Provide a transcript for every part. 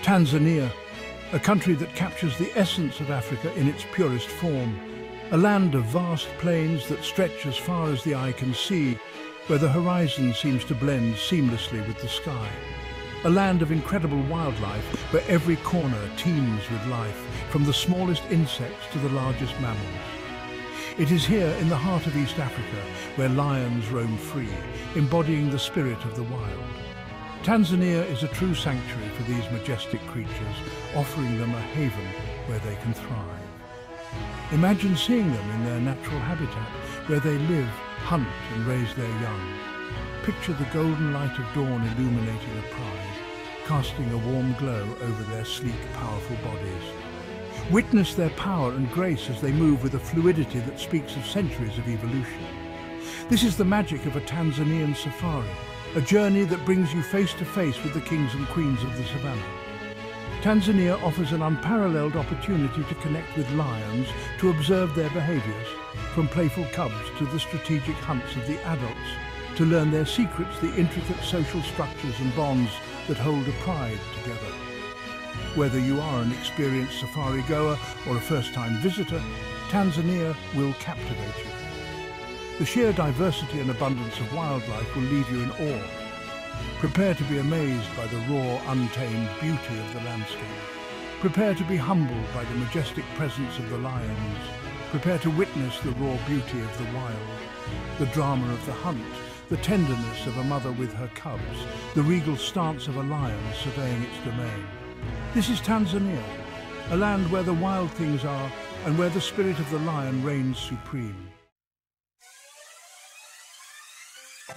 Tanzania, a country that captures the essence of Africa in its purest form. A land of vast plains that stretch as far as the eye can see, where the horizon seems to blend seamlessly with the sky. A land of incredible wildlife, where every corner teems with life, from the smallest insects to the largest mammals. It is here, in the heart of East Africa, where lions roam free, embodying the spirit of the wild. Tanzania is a true sanctuary for these majestic creatures, offering them a haven where they can thrive. Imagine seeing them in their natural habitat, where they live, hunt and raise their young. Picture the golden light of dawn illuminating a pride, casting a warm glow over their sleek, powerful bodies. Witness their power and grace as they move with a fluidity that speaks of centuries of evolution. This is the magic of a Tanzanian safari, a journey that brings you face to face with the kings and queens of the savannah. Tanzania offers an unparalleled opportunity to connect with lions, to observe their behaviors, from playful cubs to the strategic hunts of the adults, to learn their secrets, the intricate social structures and bonds that hold a pride together. Whether you are an experienced safari goer or a first-time visitor, Tanzania will captivate you. The sheer diversity and abundance of wildlife will leave you in awe. Prepare to be amazed by the raw, untamed beauty of the landscape. Prepare to be humbled by the majestic presence of the lions. Prepare to witness the raw beauty of the wild, the drama of the hunt, the tenderness of a mother with her cubs, the regal stance of a lion surveying its domain. This is Tanzania, a land where the wild things are and where the spirit of the lion reigns supreme.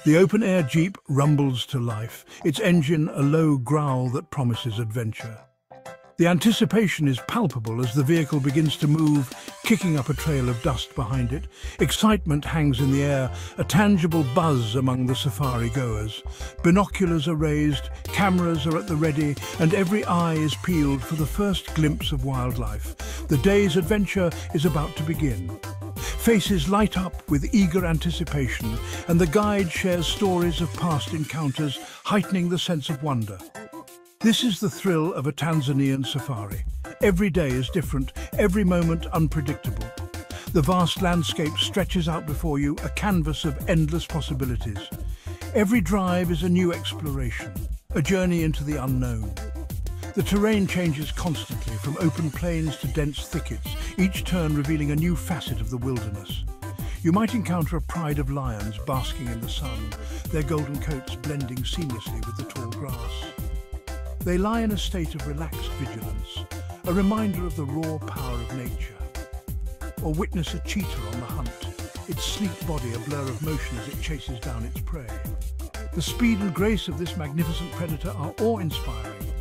The open-air Jeep rumbles to life, its engine a low growl that promises adventure. The anticipation is palpable as the vehicle begins to move, kicking up a trail of dust behind it. Excitement hangs in the air, a tangible buzz among the safari goers. Binoculars are raised, cameras are at the ready, and every eye is peeled for the first glimpse of wildlife. The day's adventure is about to begin. Faces light up with eager anticipation, and the guide shares stories of past encounters, heightening the sense of wonder. This is the thrill of a Tanzanian safari. Every day is different, every moment unpredictable. The vast landscape stretches out before you, a canvas of endless possibilities. Every drive is a new exploration, a journey into the unknown. The terrain changes constantly, from open plains to dense thickets, each turn revealing a new facet of the wilderness. You might encounter a pride of lions basking in the sun, their golden coats blending seamlessly with the tall grass. They lie in a state of relaxed vigilance, a reminder of the raw power of nature. Or witness a cheetah on the hunt, its sleek body a blur of motion as it chases down its prey. The speed and grace of this magnificent predator are awe-inspiring.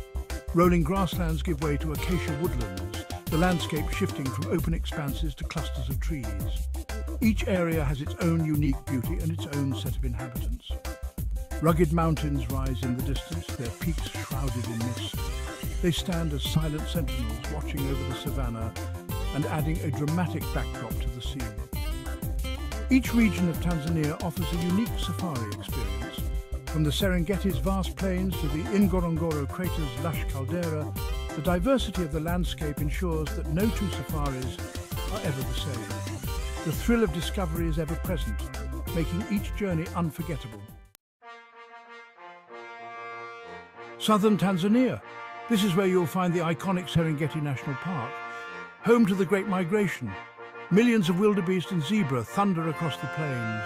Rolling grasslands give way to acacia woodlands, the landscape shifting from open expanses to clusters of trees. Each area has its own unique beauty and its own set of inhabitants. Rugged mountains rise in the distance, their peaks shrouded in mist. They stand as silent sentinels watching over the savannah and adding a dramatic backdrop to the scene. Each region of Tanzania offers a unique safari experience. From the Serengeti's vast plains to the Ngorongoro crater's lush caldera, the diversity of the landscape ensures that no two safaris are ever the same. The thrill of discovery is ever present, making each journey unforgettable. Southern Tanzania. This is where you'll find the iconic Serengeti National Park, home to the Great Migration. Millions of wildebeest and zebra thunder across the plains.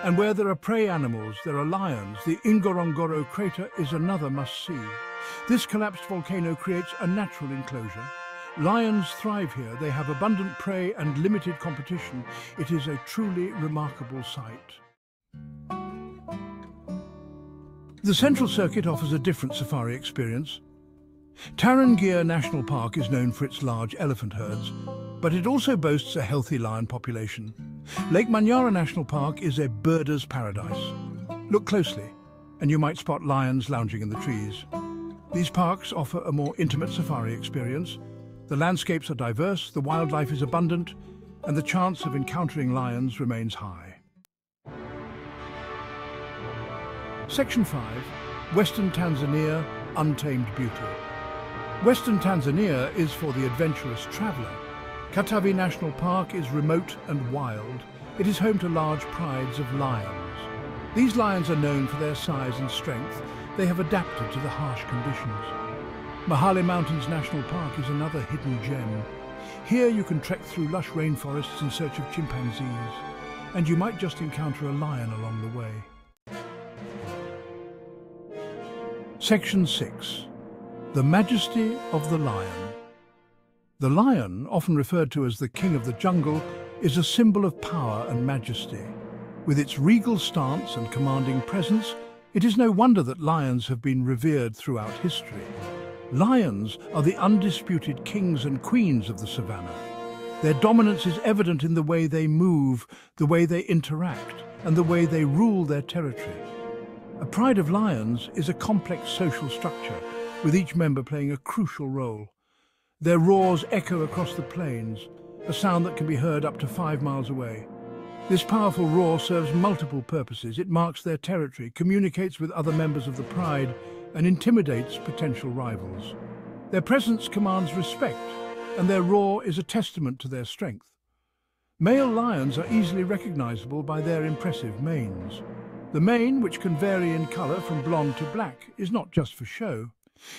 And where there are prey animals, there are lions. The Ngorongoro crater is another must-see. This collapsed volcano creates a natural enclosure. Lions thrive here. They have abundant prey and limited competition. It is a truly remarkable sight. The Central Circuit offers a different safari experience. Tarangire National Park is known for its large elephant herds, but it also boasts a healthy lion population. Lake Manyara National Park is a birder's paradise. Look closely, and you might spot lions lounging in the trees. These parks offer a more intimate safari experience. The landscapes are diverse, the wildlife is abundant, and the chance of encountering lions remains high. Section 5, Western Tanzania, Untamed Beauty. Western Tanzania is for the adventurous traveller. Katavi National Park is remote and wild. It is home to large prides of lions. These lions are known for their size and strength. They have adapted to the harsh conditions. Mahale Mountains National Park is another hidden gem. Here you can trek through lush rainforests in search of chimpanzees, and you might just encounter a lion along the way. Section 6. The Majesty of the Lion. The lion, often referred to as the king of the jungle, is a symbol of power and majesty. With its regal stance and commanding presence, it is no wonder that lions have been revered throughout history. Lions are the undisputed kings and queens of the savannah. Their dominance is evident in the way they move, the way they interact, and the way they rule their territory. A pride of lions is a complex social structure, with each member playing a crucial role. Their roars echo across the plains, a sound that can be heard up to 5 miles away. This powerful roar serves multiple purposes. It marks their territory, communicates with other members of the pride, and intimidates potential rivals. Their presence commands respect, and their roar is a testament to their strength. Male lions are easily recognizable by their impressive manes. The mane, which can vary in color from blonde to black, is not just for show.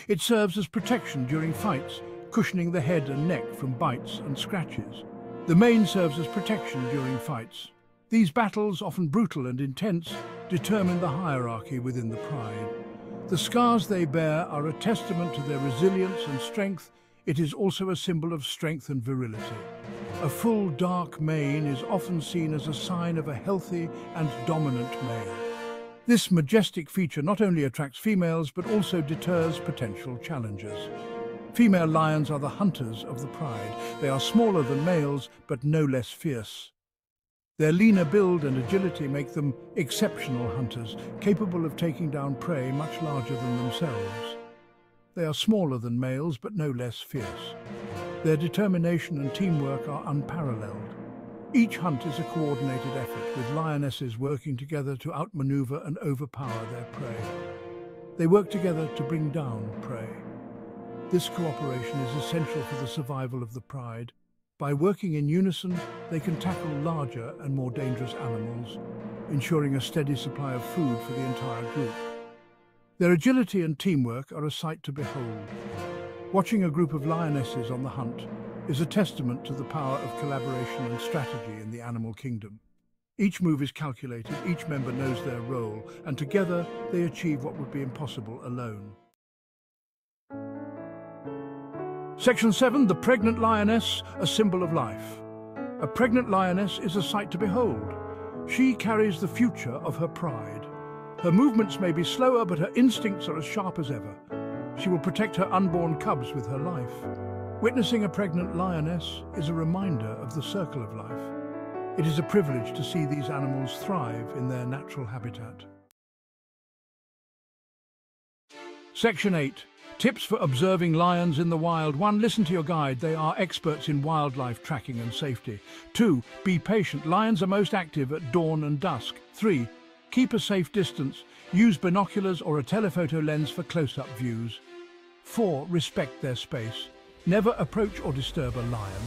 It serves as protection during fights, cushioning the head and neck from bites and scratches. The mane serves as protection during fights. These battles, often brutal and intense, determine the hierarchy within the pride. The scars they bear are a testament to their resilience and strength. It is also a symbol of strength and virility. A full dark mane is often seen as a sign of a healthy and dominant male. This majestic feature not only attracts females but also deters potential challengers. Female lions are the hunters of the pride. They are smaller than males but no less fierce. Their leaner build and agility make them exceptional hunters, capable of taking down prey much larger than themselves. They are smaller than males but no less fierce. Their determination and teamwork are unparalleled. Each hunt is a coordinated effort, with lionesses working together to outmaneuver and overpower their prey. They work together to bring down prey. This cooperation is essential for the survival of the pride. By working in unison, they can tackle larger and more dangerous animals, ensuring a steady supply of food for the entire group. Their agility and teamwork are a sight to behold. Watching a group of lionesses on the hunt is a testament to the power of collaboration and strategy in the animal kingdom. Each move is calculated, each member knows their role, and together they achieve what would be impossible alone. Section 7. The Pregnant Lioness, a Symbol of Life. A pregnant lioness is a sight to behold. She carries the future of her pride. Her movements may be slower, but her instincts are as sharp as ever. She will protect her unborn cubs with her life. Witnessing a pregnant lioness is a reminder of the circle of life. It is a privilege to see these animals thrive in their natural habitat. Section 8. Tips for observing lions in the wild. 1. Listen to your guide. They are experts in wildlife tracking and safety. 2. Be patient. Lions are most active at dawn and dusk. 3. Keep a safe distance. Use binoculars or a telephoto lens for close-up views. 4. Respect their space. Never approach or disturb a lion.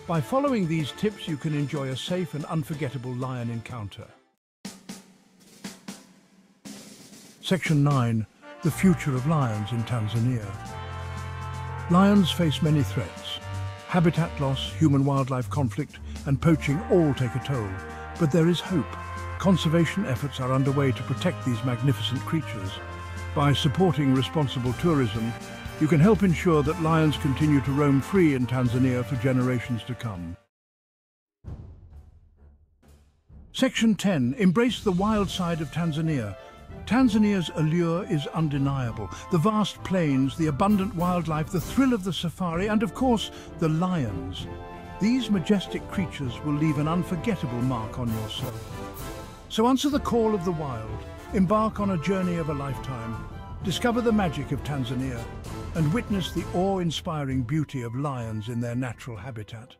By following these tips, you can enjoy a safe and unforgettable lion encounter. Section 9. The future of lions in Tanzania. Lions face many threats. Habitat loss, human-wildlife conflict, and poaching all take a toll. But there is hope. Conservation efforts are underway to protect these magnificent creatures. By supporting responsible tourism, you can help ensure that lions continue to roam free in Tanzania for generations to come. Section 10. Embrace the wild side of Tanzania. Tanzania's allure is undeniable. The vast plains, the abundant wildlife, the thrill of the safari, and of course, the lions. These majestic creatures will leave an unforgettable mark on your soul. So answer the call of the wild. Embark on a journey of a lifetime. Discover the magic of Tanzania and witness the awe-inspiring beauty of lions in their natural habitat.